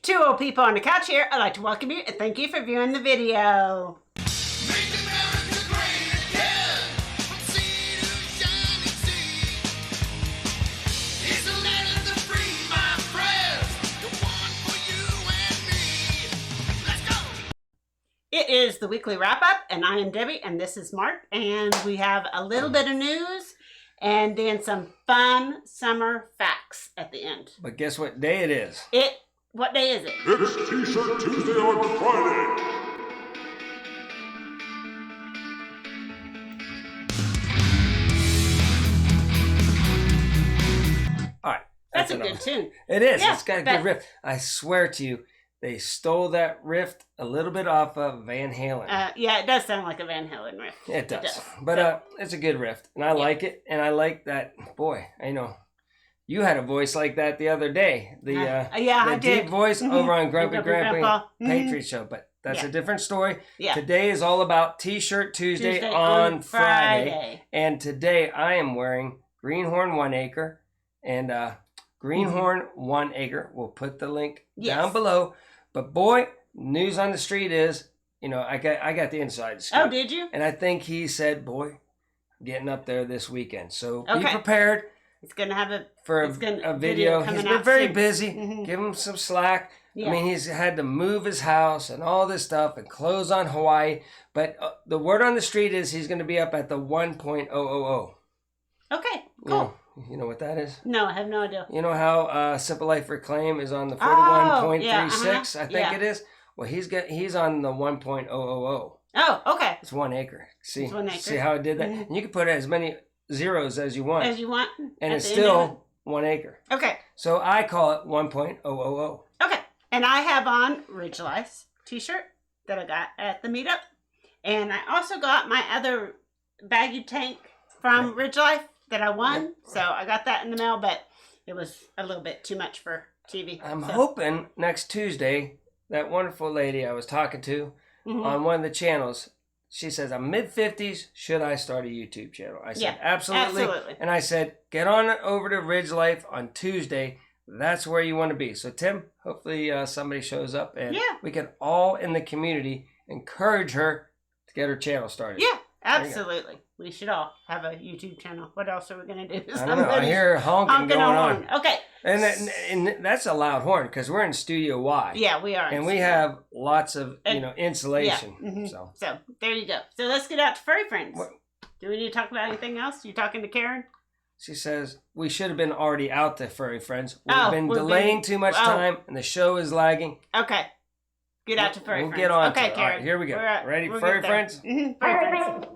Two old people on the couch here. I'd like to welcome you and thank you for viewing the video. It is the weekly wrap-up, and I am Debbie, and this is Mark, and we have a little bit of news, and then some fun summer facts at the end. But guess what day it is? What day is it? It's T-shirt Tuesday on Friday. All right. That's a good tune. It is. Yeah, it's got a good riff. I swear to you, they stole that riff a little bit off of Van Halen. Yeah, it does sound like a Van Halen riff. It does. But it's a good riff, and I like it, and I like that. Boy, I know. You had a voice like that the other day. I did. Deep voice over on Grumpy Grandpa Patriot show, but that's a different story. Yeah. Today is all about T-shirt Tuesday on Friday. And today I am wearing GreenHorn 1 Acre and GreenHorn 1 Acre. We'll put the link down below. But boy, news on the street is, I got the inside scoop. Oh, did you? And I think he said, boy, I'm getting up there this weekend. So be prepared. It's going to have a video. He's been very busy. Give him some slack. Yeah. I mean, he's had to move his house and all this stuff and close on Hawaii. But the word on the street is he's going to be up at the 1.000. Okay, cool. You know what that is? No, I have no idea. You know how Simple Life Reclaim is on the 41.36, I think it is? Well, he's on the 1.000. Oh, okay. It's 1 acre. See, it's 1 acre. See how I did that? And you can put as many zeros as you want. And it's still 1 acre. Okay. So I call it 1.000. Okay. And I have on RidgeLife's t-shirt that I got at the meetup. And I also got my other baggy tank from RidgeLife that I won. Yep. So I got that in the mail, but it was a little bit too much for TV. I'm hoping next Tuesday, that wonderful lady I was talking to on one of the channels, she says, I'm mid-50s. Should I start a YouTube channel? I said, absolutely. And I said, get on over to RidgeLife on Tuesday. That's where you want to be. So, Tim, hopefully somebody shows up and we can all in the community encourage her to get her channel started. Yeah, absolutely. We should all have a YouTube channel. What else are we going to do? I don't know. I hear honking going on. Okay. And that's a loud horn because we're in Studio Y. Yeah, we are. And we have lots of, insulation. Yeah. So there you go. So let's get out to Furry Friends. Do we need to talk about anything else? You talking to Karen? She says, we should have been already out to Furry Friends. We've been delaying too much time and the show is lagging. Okay. Get out to Furry Friends. We'll get on to it. Karen. All right, here we go. Ready, Furry Friends? Furry Friends.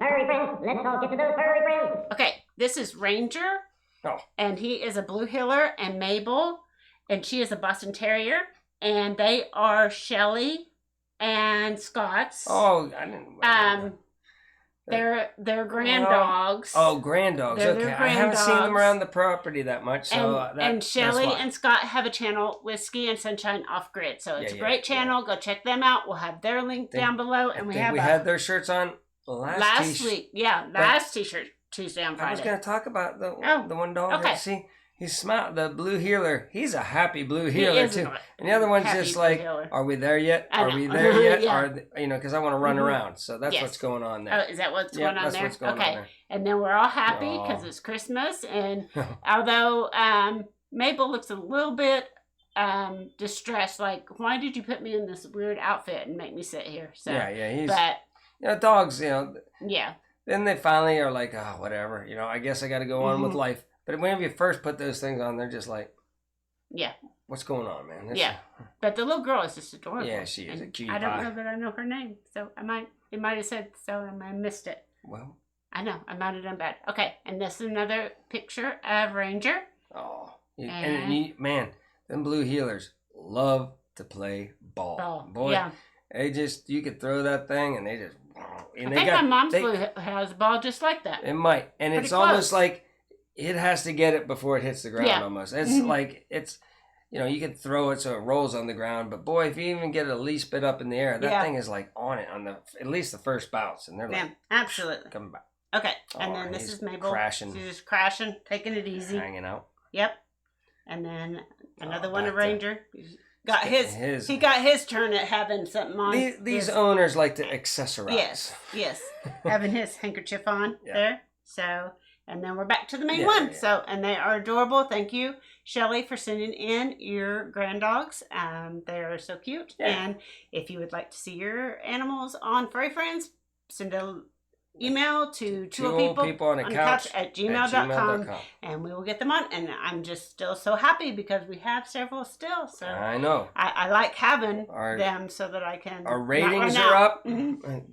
Let's all get to those Furry Friends. Okay, this is Ranger. Oh. And he is a blue heeler, and Mabel, and she is a Boston Terrier, and they are Shelly and Scott's. Oh, I didn't. They're grand dogs. Oh, grand dogs. Okay, I haven't seen them around the property that much. So and Shelly and Scott have a channel, Whiskey and Sunshine Off Grid. So it's a great channel. Go check them out. We'll have their link down below, and we had their shirts on last week. Yeah, last T-shirt Tuesday on Friday. I was going to talk about the one dog. Okay. See, he's smart. The blue healer. He's a happy blue healer too. And the other one's just like, are we there yet? Are we there yet? Because I want to run around. So that's what's going on there. Oh, is that what's going on that's there? What's going on there. And then we're all happy because it's Christmas. And although Mabel looks a little bit distressed, like, why did you put me in this weird outfit and make me sit here? So dogs, then they finally are like, oh, whatever, I guess I got to go on with life. But whenever you first put those things on, they're just like, what's going on, man? But the little girl is just adorable. Yeah, she is a cutie pie. I don't know that I know her name, so it might have said so, and I missed it. Well, I know, I might have done bad. Okay, and this is another picture of Ranger. Oh, man, them blue healers love to play ball. Boy, you could throw that thing, and they just. I think my mom's blue has a ball just like that. It might, and it's almost like it has to get it before it hits the ground. Almost, it's like you can throw it so it rolls on the ground. But boy, if you even get it a least bit up in the air, that thing is like on it on at least the first bounce, and they're like, absolutely coming back. Okay, and then this is Mabel. Crashing. She's just crashing, taking it easy, hanging out. Yep, and then another one of Ranger. He got his turn at having something on. These owners like to accessorize. Yes. Having his handkerchief on there. So, and then we're back to the main one. Yeah. So, and they are adorable. Thank you, Shelly, for sending in your grand dogs. They are so cute. Yeah. And if you would like to see your animals on Furry Friends, send an email to twooldpeopleonacouch at gmail.com, and we will get them on. And I'm just still so happy because we have several still. So I know. I like having them so that I can. Our ratings are up,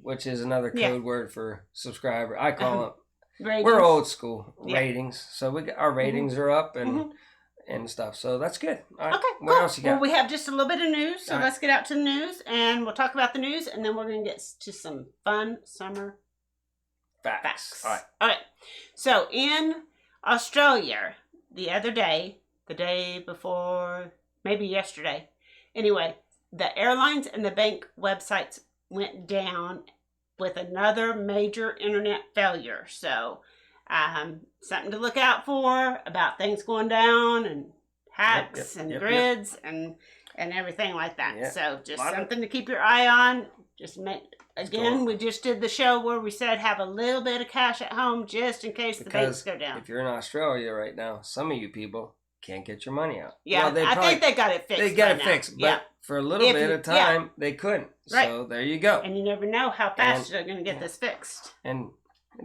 which is another code word for subscriber. I call it. Ratings. We're old school ratings, so our ratings are up and stuff. So that's good. All right. Okay, what else you got? Well, we have just a little bit of news, so let's get out to the news, and we'll talk about the news, and then we're going to get to some fun summer facts. All right. So in Australia, the other day, the day before, maybe yesterday, anyway, the airlines and the bank websites went down with another major internet failure. So something to look out for about things going down and hacks and grids and everything like that. Yep. So just something to keep your eye on. We just did the show where we said have a little bit of cash at home just in case the banks go down. If you're in Australia right now, some of you people can't get your money out. Yeah, I think they got it fixed. They got it fixed, but for a little bit of time, they couldn't. Right. So there you go. And you never know how fast they're going to get this fixed. And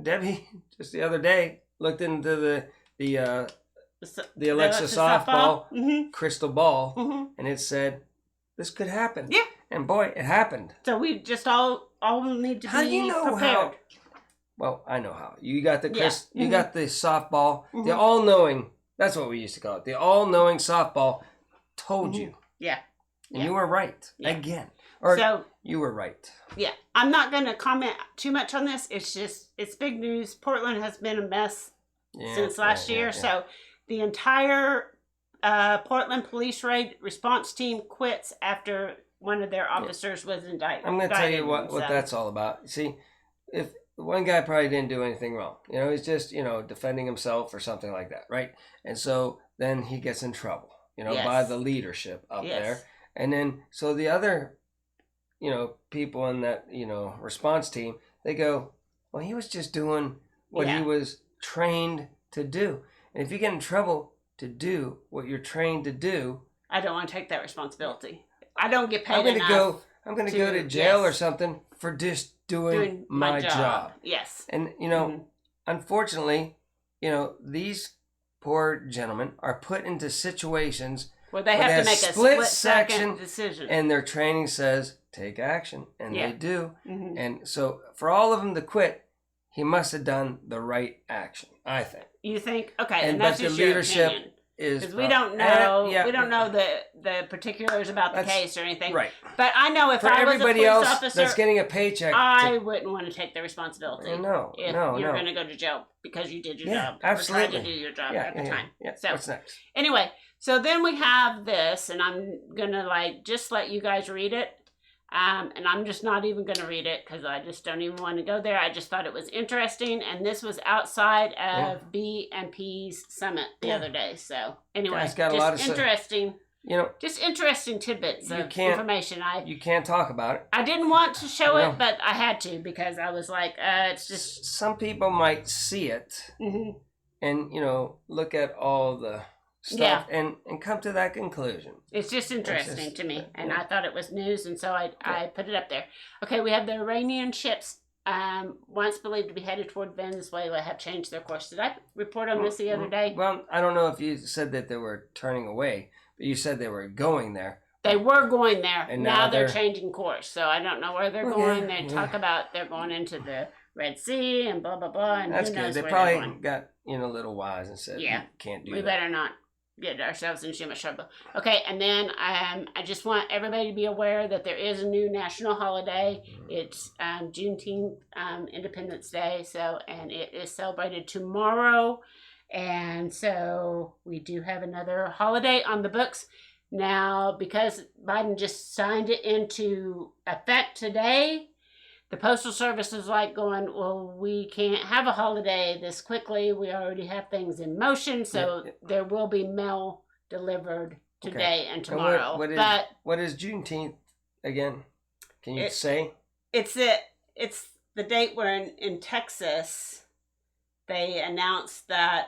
Debbie, just the other day, looked into the Alexa softball crystal ball, and it said, this could happen. Yeah. And boy, it happened. So we just all need to be prepared. How? Well, I know how. You got the you got the softball, the all-knowing. That's what we used to call it. The all-knowing softball told you. Yeah. And you were right again. Or you were right. Yeah. I'm not going to comment too much on this. It's big news. Portland has been a mess since last year. So the entire Portland police raid response team quits after one of their officers was indicted. I'm going to tell you what that's all about. See, if one guy probably didn't do anything wrong. He's just, defending himself or something like that, right? And so then he gets in trouble, by the leadership up there. And then, so the other, people in that, response team, they go, well, he was just doing what he was trained to do. And if you get in trouble to do what you're trained to do, I don't want to take that responsibility. I don't get paid enough. I'm going to go to jail or something for just doing my job. Yes. And, unfortunately, these poor gentlemen are put into situations where they have to make a split second decision. And their training says, take action. And they do. Mm-hmm. And so for all of them to quit, he must have done the right action, I think. You think? Okay. And that's just your opinion. Because we don't know, the particulars about the case or anything. Right. But I know if I was a police officer that's getting a paycheck, I wouldn't want to take the responsibility. No, if you're going to go to jail because you did your job. Absolutely. Or tried to do your job at the time. Yeah. So what's next? Anyway, so then we have this, and I'm going to just let you guys read it. And I'm just not even going to read it because I just don't even want to go there. I just thought it was interesting. And this was outside of B&P's summit the other day. So anyway, just interesting. Just interesting tidbits of information. You can't talk about it. I didn't want to show it, but I had to because I was like, it's just... Some people might see it and, look at all the stuff and come to that conclusion. It's just interesting to me, and I thought it was news, and so I put it up there. Okay, we have the Iranian ships once believed to be headed toward Venezuela have changed their course. Did I report on this the other day? Well, I don't know if you said that they were turning away, but you said they were going there. They were going there, and now they're changing course, so I don't know where they're going. They talk about they're going into the Red Sea and blah, blah, blah, and that's who knows good. They where probably got, a little wise and said, can't do that. We better not get ourselves into too much trouble. Okay, and then I just want everybody to be aware that there is a new national holiday. It's Juneteenth, Independence Day, and it is celebrated tomorrow. And so we do have another holiday on the books. Now, because Biden just signed it into effect today, the Postal Service is going, well, we can't have a holiday this quickly. We already have things in motion, so there will be mail delivered today and tomorrow. And what is Juneteenth again? Can you say? It's the date where in Texas they announced that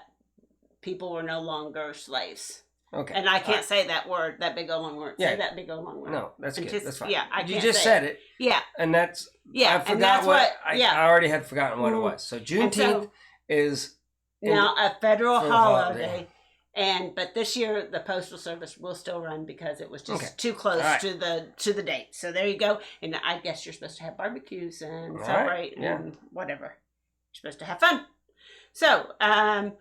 people were no longer slaves. Okay. And I can't say that word, that big old long word. Yeah. Say that big old long word. No, that's good. That's fine. Yeah, I can't. You just said it. Yeah. And that's yeah. I forgot I already had forgotten what it was. So Juneteenth is now a federal holiday. But this year the Postal Service will still run because it was just too close to the date. So there you go. And I guess you're supposed to have barbecues and celebrate and whatever. You're supposed to have fun. So and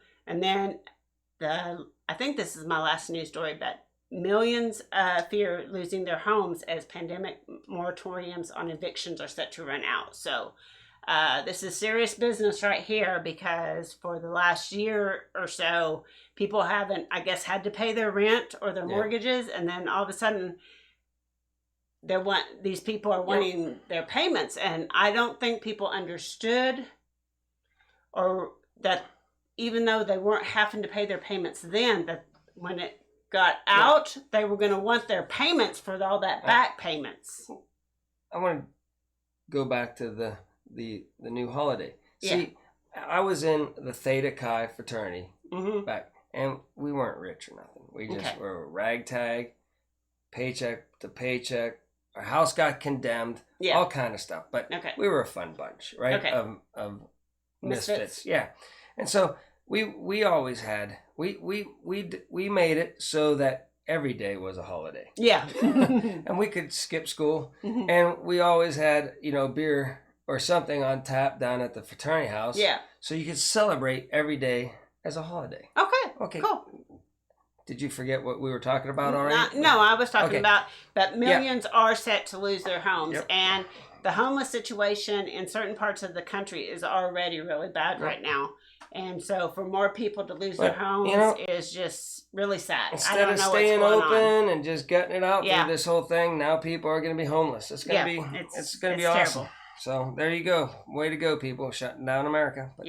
then I think this is my last news story, but millions fear losing their homes as pandemic moratoriums on evictions are set to run out. So this is serious business right here, because for the last year or so, people haven't, I guess, had to pay their rent or their mortgages, and then all of a sudden, these people are wanting their payments, and I don't think people understood, or that even though they weren't having to pay their payments then, that when it got out, they were going to want their payments for all that back payments. I want to go back to the new holiday. See, I was in the Theta Chi fraternity back, and we weren't rich or nothing. We just were ragtag, paycheck to paycheck. Our house got condemned, all kind of stuff. But we were a fun bunch, right? Of misfits. Yeah. And so we always had we made it so that every day was a holiday. Yeah. And we could skip school, and we always had, beer or something on tap down at the fraternity house. Yeah. So you could celebrate every day as a holiday. Okay. Cool. Did you forget what we were talking about already? No, I was talking about that millions are set to lose their homes, and the homeless situation in certain parts of the country is already really bad right now. And so for more people to lose their homes is just really sad. Instead of staying open and just gutting it out through this whole thing, now people are going to be homeless. It's going to be awesome. Terrible. So there you go. Way to go, people, shutting down America. But,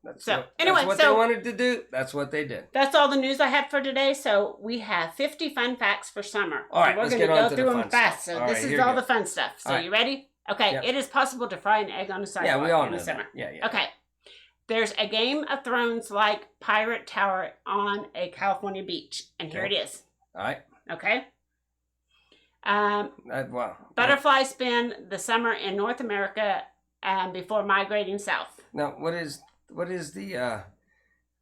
that's what they wanted to do. That's what they did. That's all the news I had for today. So we have 50 fun facts for summer. All right, we're going to go through them fast. Stuff. So this is all the fun stuff. So you ready? Okay. It is possible to fry an egg on a sidewalk in the summer. Yeah. Okay. There's a Game of Thrones-like pirate tower on a California beach, and here it is. All right. Okay. Butterflies spend the summer in North America before migrating south. Now, what is the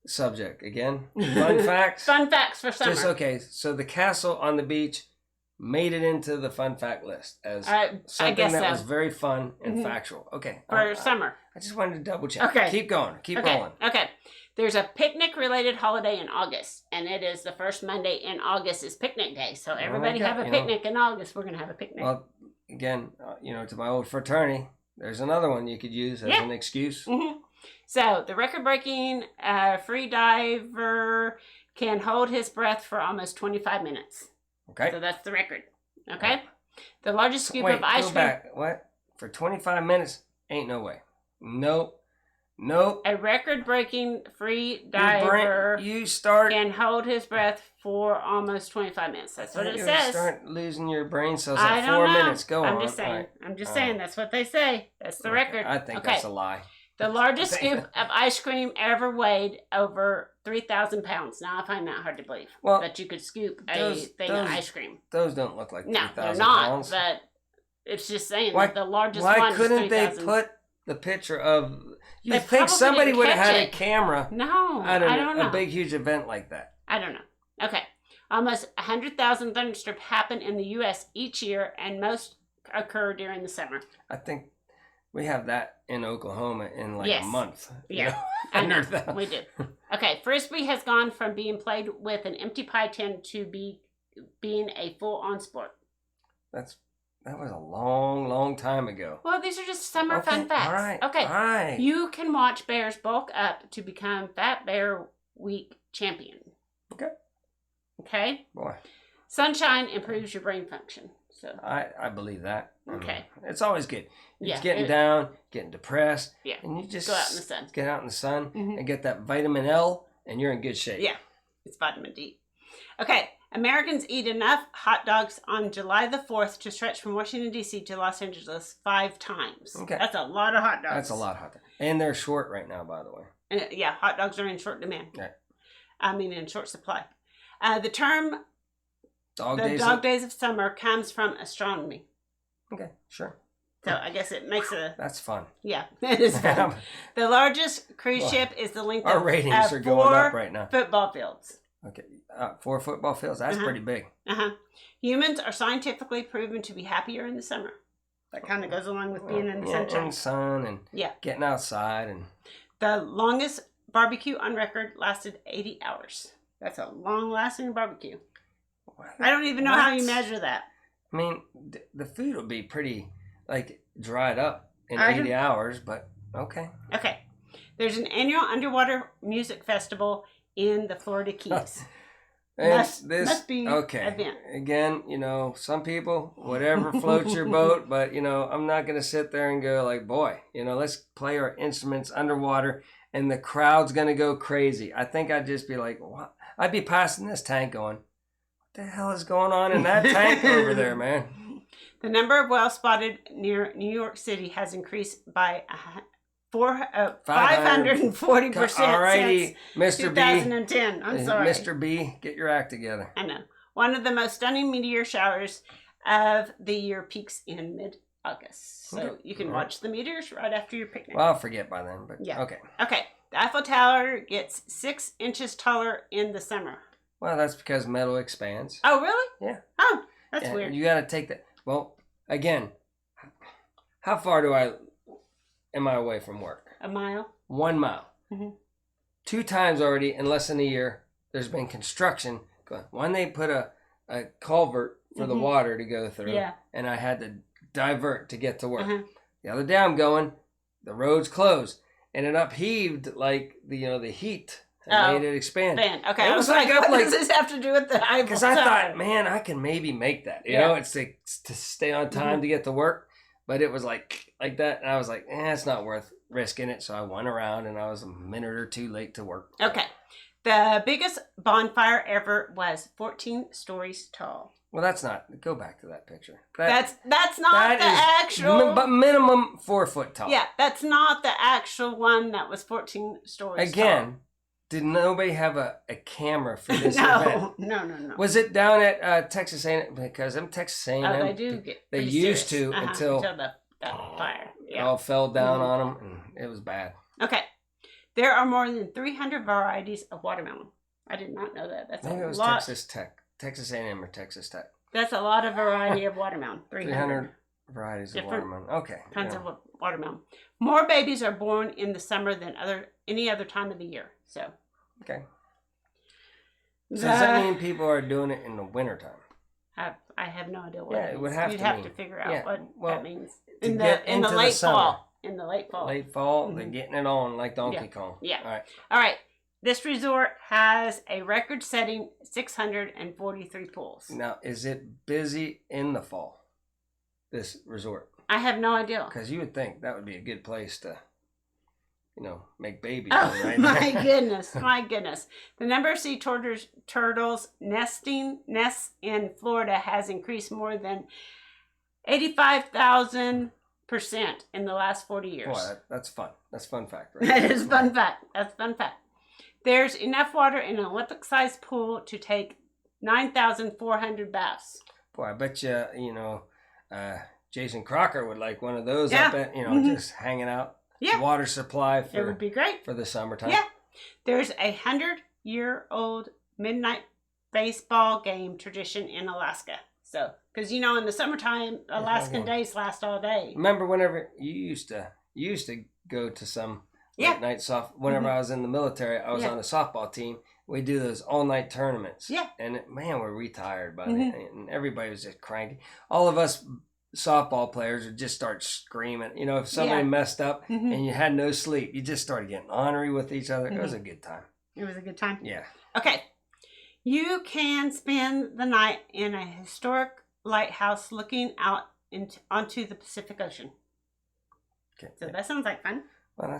subject again? Fun facts? Fun facts for summer. So the castle on the beach made it into the fun fact list as something that was very fun and factual. Okay. For summer. I just wanted to double check. Okay. Keep going. Keep rolling. Okay. There's a picnic-related holiday in August, and it is the first Monday in August is picnic day. So everybody have a picnic in August. We're going to have a picnic. Well, again, to my old fraternity, there's another one you could use as an excuse. Mm-hmm. So the record-breaking free diver can hold his breath for almost 25 minutes. Okay. So that's the record. Okay. The largest scoop of ice cream. Back. What? For 25 minutes? Ain't no way. Nope. A record-breaking free diver can hold his breath for almost 25 minutes. That's what it says. Start losing your brain cells at 4 minutes. Go on. I'm just saying. Right. I'm just saying. That's what they say. That's the record. I think that's a lie. The largest scoop of ice cream ever weighed over 3,000 pounds. Now, I find that hard to believe. Well, that you could scoop a thing of ice cream. Those don't look like 3,000 pounds. No, they're not. But it's just saying that the largest one is 3,000. Why couldn't they put the picture of... You think somebody would have had a camera at I don't know. A big, huge event like that. I don't know. Okay. Almost 100,000 thunderstorms happen in the U.S. each year, and most occur during the summer. I think we have that in Oklahoma in a month. Yeah, I know. We do. Okay. Frisbee has gone from being played with an empty pie tin to being a full-on sport. That was a long, long time ago. Well, these are just summer fun facts. All right. Okay. All right. You can watch bears bulk up to become Fat Bear Week champion. Okay. Okay? Boy. Sunshine improves your brain function. So I believe that. Okay. It's always good. You're getting down, getting depressed. Yeah. And you just go out in the sun. Get out in the sun and get that vitamin L, and you're in good shape. Yeah. It's vitamin D. Okay. Americans eat enough hot dogs on July the 4th to stretch from Washington, D.C. to Los Angeles 5 times. Okay. That's a lot of hot dogs. That's a lot of hot dogs. And they're short right now, by the way. And, yeah, hot dogs are in short demand. Right. I mean, in short supply. The term Dog days of summer comes from astronomy. Okay, sure. So I guess it makes That's fun. Yeah, it is fun. The largest cruise ship is the length our of ratings are going up right now. Football fields. Okay, 4 football fields. That's pretty big. Humans are scientifically proven to be happier in the summer. That kind of goes along with being in the sunshine. And sun and getting outside. And the longest barbecue on record lasted 80 hours. That's a long-lasting barbecue. What? I don't even know how you measure that. I mean, the food will be pretty, dried up in 80 hours, but okay. Okay. There's an annual underwater music festival in the Florida Keys. Must be event. Again, some people, whatever floats your boat, but, I'm not going to sit there and go boy, let's play our instruments underwater and the crowd's going to go crazy. I think I'd just be like, what? I'd be passing this tank going, what the hell is going on in that tank over there, man? The number of whales spotted near New York City has increased by 540% Alrighty, since Mr. 2010. I'm sorry. Mr. B, get your act together. I know. One of the most stunning meteor showers of the year peaks in mid-August. So you can watch the meteors right after your picnic. Well, I'll forget by then, but okay. Okay. The Eiffel Tower gets 6 inches taller in the summer. Well, that's because metal expands. Oh, really? Yeah. Oh, that's weird. You got to take that. Well, again, how far am I away from work? A mile. 1 mile. 2 times already in less than a year, there's been construction. One, they put a culvert for the water to go through, and I had to divert to get to work. The other day I'm going, the road's closed, and it upheaved the heat made it expand. Okay, I was like, what does this have to do with the Eiffel Tower? Because I thought, man, I can maybe make that. You know, it's to stay on time to get to work. But it was like that, and I was like, it's not worth risking it. So I went around, and I was a minute or 2 late to work. Okay. The biggest bonfire ever was 14 stories tall. Well, that's not. Go back to that picture. That's not the actual. But minimum 4 foot tall. Yeah, that's not the actual one that was 14 stories tall. Again, did nobody have a camera for this event? No. Was it down at Texas A&M? Because them Texas A&M, they do get they used serious. to until the fire. It all fell down on them, and it was bad. Okay. There are more than 300 varieties of watermelon. I did not know that. That's Maybe a it was lot. Texas A&M or Texas Tech. That's a lot of variety of watermelon. 300 varieties of watermelon. Okay. Kinds of watermelon. More babies are born in the summer than any other time of the year. So. Okay. So does that mean people are doing it in the wintertime? I have no idea what it means. It would have You'd to have to figure out what that means. In the late summer. fall. In the late fall. Late fall, they're getting it on like Donkey Kong. Yeah. All right. This resort has a record-setting 643 pools. Now, is it busy in the fall, this resort? I have no idea. Because you would think that would be a good place to, make babies. Oh, right? my goodness. My goodness. The number of sea turtles nests in Florida has increased more than 85,000% in the last 40 years. Boy, that's fun. That's fun fact, right? That is fun fact. That's fun fact. There's enough water in an Olympic-sized pool to take 9,400 baths. Boy, I bet you, Jason Crocker would like one of those up at, just hanging out. Yeah. Water supply it would be great for the summertime. Yeah. There's a 100-year-old midnight baseball game tradition in Alaska. So, because in the summertime, Alaskan days last all day. Remember whenever you used to go to some late night whenever I was in the military, I was on a softball team. We do those all night tournaments. Yeah. And man, we're retired by then, and everybody was just cranky. All of us softball players would just start screaming. If somebody messed up and you had no sleep, you just started getting ornery with each other. It was a good time. It was a good time? Yeah. Okay. You can spend the night in a historic lighthouse looking out onto the Pacific Ocean. Okay. So that sounds like fun. Well,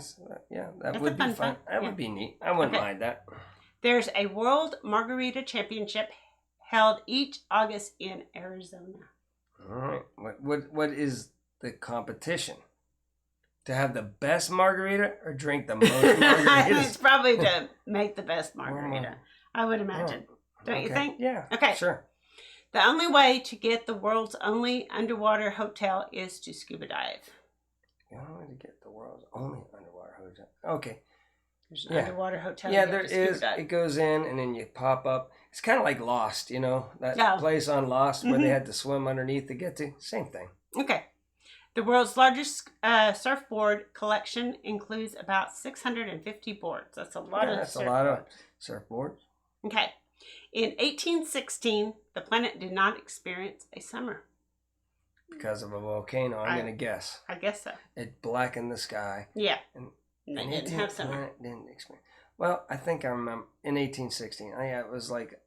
that would be fun. That would be neat. I wouldn't mind that. There's a World Margarita Championship held each August in Arizona. All right. What is the competition? To have the best margarita or drink the most margaritas? It's probably to make the best margarita. I would imagine. Don't you think? Yeah. Okay. Sure. The only way to get the world's only underwater hotel is to scuba dive. The only way to get the world's only underwater hotel. Okay. There's an underwater hotel. Yeah, there is. It goes in and then you pop up. It's kind of like Lost, you know? That place on Lost where they had to swim underneath to get to. Same thing. Okay. The world's largest surfboard collection includes about 650 boards. That's a lot of surfboards. That's a lot of surfboards. Okay. In 1816, the planet did not experience a summer. Because of a volcano, I'm going to guess. I guess so. It blackened the sky. Yeah. And they didn't have summer. Didn't experience. Well, I think I remember in 1816. Yeah, it was like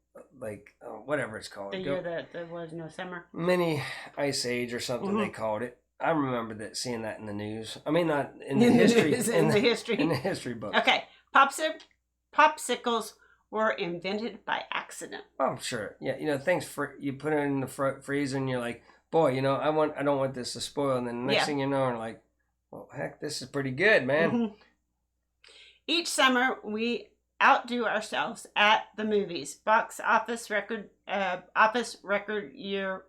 whatever it's called. The year that there was no summer. Mini ice age or something they called it. I remember seeing that in the news. I mean, not in the history. In the history. In the history book. Okay. Popsicles were invented by accident. Oh, sure. Yeah, you know, things you put it in the freezer and you're like, boy, you know, I don't want this to spoil. And then the next thing you know, you're like, well, heck, this is pretty good, man. Mm-hmm. Each summer, we outdo ourselves at the movies. Box office record year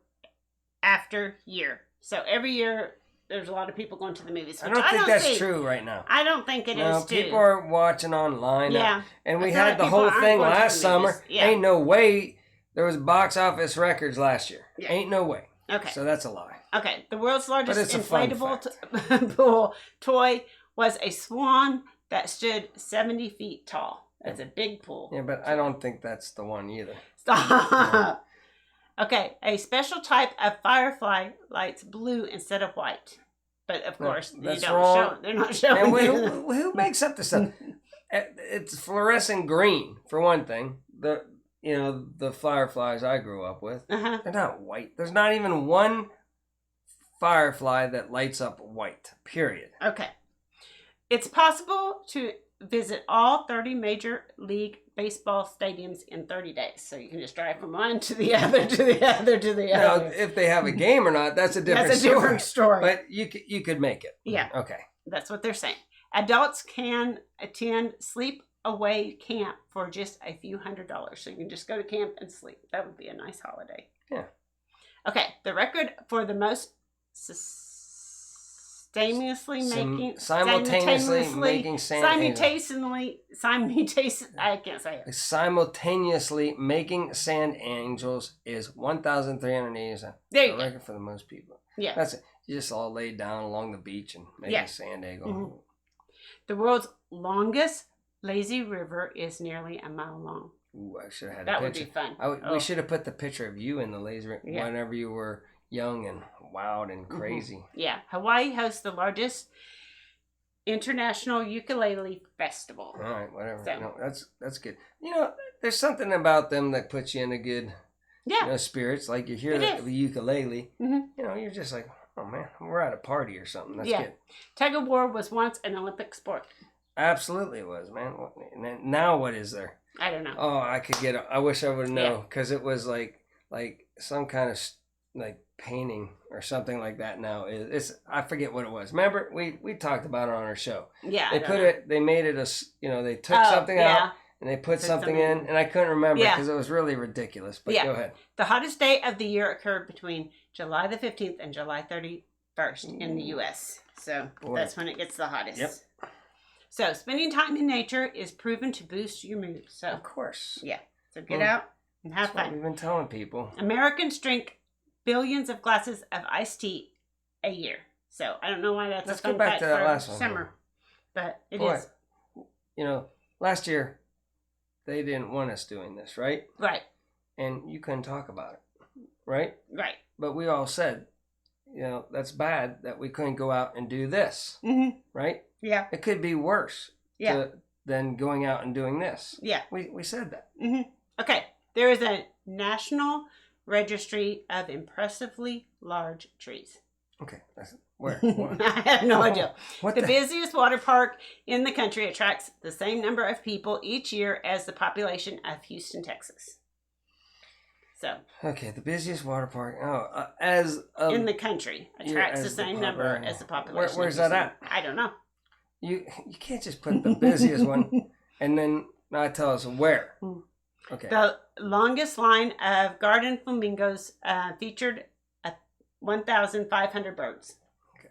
after year. So every year, there's a lot of people going to the movies. I don't think that's true right now. I don't think it is too. People are watching online. Yeah. And we had the whole thing last summer. Yeah. Ain't no way there was box office records last year. Yeah. Ain't no way. Okay. So that's a lie. Okay. The world's largest inflatable pool toy was a swan that stood 70 feet tall. That's a big pool. Yeah, but I don't think that's the one either. Stop. No. Okay, a special type of firefly lights blue instead of white. But of course, that's wrong. They're not showing. Who makes up this stuff? It's fluorescent green for one thing. The fireflies I grew up with, they're not white. There's not even one firefly that lights up white. Period. Okay, it's possible to visit all 30 major league baseball stadiums in 30 days. So you can just drive from one to the other, to the other, to the other. Now, if they have a game or not, that's a different story. But you could make it. Yeah. Okay. That's what they're saying. Adults can attend sleep-away camp for just a few $100s. So you can just go to camp and sleep. That would be a nice holiday. Yeah. Okay. The record for the most simultaneously making sand simultaneously making sand angels is 1,387. There you go. Record for the most people. Yeah, that's it. You just all lay down along the beach and make a sand angel. Mm-hmm. The world's longest lazy river is nearly a mile long. Ooh, I should have had that a picture. That would be fun. We should have put the picture of you in the lazy river whenever you were young and wild and crazy. Mm-hmm. Yeah. Hawaii hosts the largest international ukulele festival. All right, whatever. So, that's good. You know, there's something about them that puts you in a good spirits. Like you hear the ukulele, you know, you're just like, oh man, we're at a party or something. That's good. Tug of war was once an Olympic sport. Absolutely it was, man. Now what is there? I don't know. Oh, I wish I would know, because it was like some kind of like painting or something like that. Now I forget what it was. Remember we talked about it on our show. Yeah, they made it they took something out and they put something in, and I couldn't remember because it was really ridiculous. But go ahead. The hottest day of the year occurred between July the 15th and July 31st in the U.S. So that's when it gets the hottest. Yep. So spending time in nature is proven to boost your mood. So of course. Yeah. So get out and have fun. What we've been telling people. Americans drink billions of glasses of iced tea a year. So I don't know why that's Let's a fun go back fact to that for last one. summer. But it is. You know, last year they didn't want us doing this, right? Right. And you couldn't talk about it, right? Right. But we all said, you know, that's bad that we couldn't go out and do this, right? Yeah. It could be worse than going out and doing this. Yeah. We said that. Okay. There is a national registry of impressively large trees. Okay. Where? I have no idea. The busiest water park in the country attracts the same number of people each year as the population of Houston, Texas. So. Okay, the busiest water park. In the country attracts the same number as the population. Where's that at? I don't know. You can't just put the busiest one and then not tell us where. Okay. The longest line of garden flamingos featured 1,500 birds. Okay.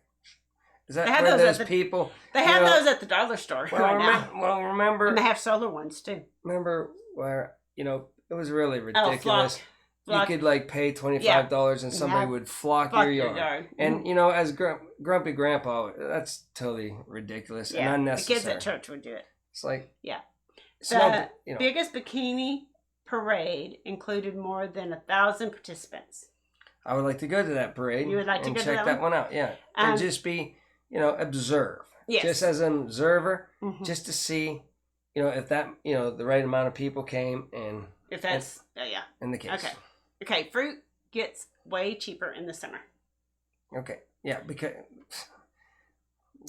Is that where those people? They have those at the dollar store right now. Well, remember. And they have solar ones too. Remember where it was really ridiculous. Flock. You could pay $25 and somebody would flock your yard. And as grumpy grandpa, that's totally ridiculous and unnecessary. The kids at church would do it. It's like the biggest bikini parade included more than 1,000 participants. I would like to go to that parade. You would like to go to check that one out, yeah. And just be, observe. Yes. Just as an observer, just to see, if that, the right amount of people came and... If that's, in the case. Okay, fruit gets way cheaper in the summer. Okay, yeah, because...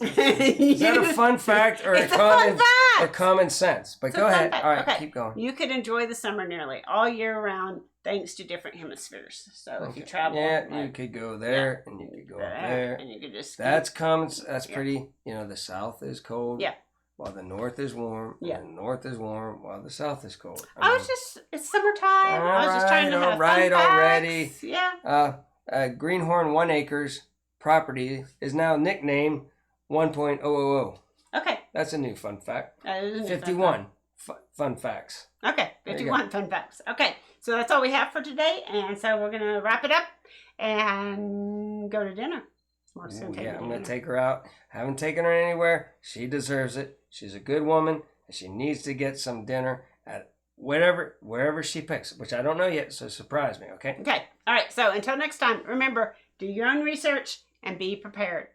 Is that a fun fact or common sense? But go ahead. All right, keep going. You could enjoy the summer nearly all year round thanks to different hemispheres. So if you travel, you could go there and you could go there, and you could just. That's common. That's pretty. The south is cold. Yeah. While the north is warm. Yeah. And the north is warm while the south is cold. It's summertime. I was just trying to have fun facts. Already. Yeah. GreenHorn 1 acres property is now nicknamed 1.000. Okay. That's a new fun fact. That is a new 51 fun facts. Okay, 51 fun facts. Okay, so that's all we have for today, and so we're going to wrap it up and go to dinner. I'm going to take her out. Haven't taken her anywhere. She deserves it. She's a good woman, and she needs to get some dinner at wherever she picks, which I don't know yet, so surprise me, okay? Okay, all right, so until next time, remember, do your own research and be prepared.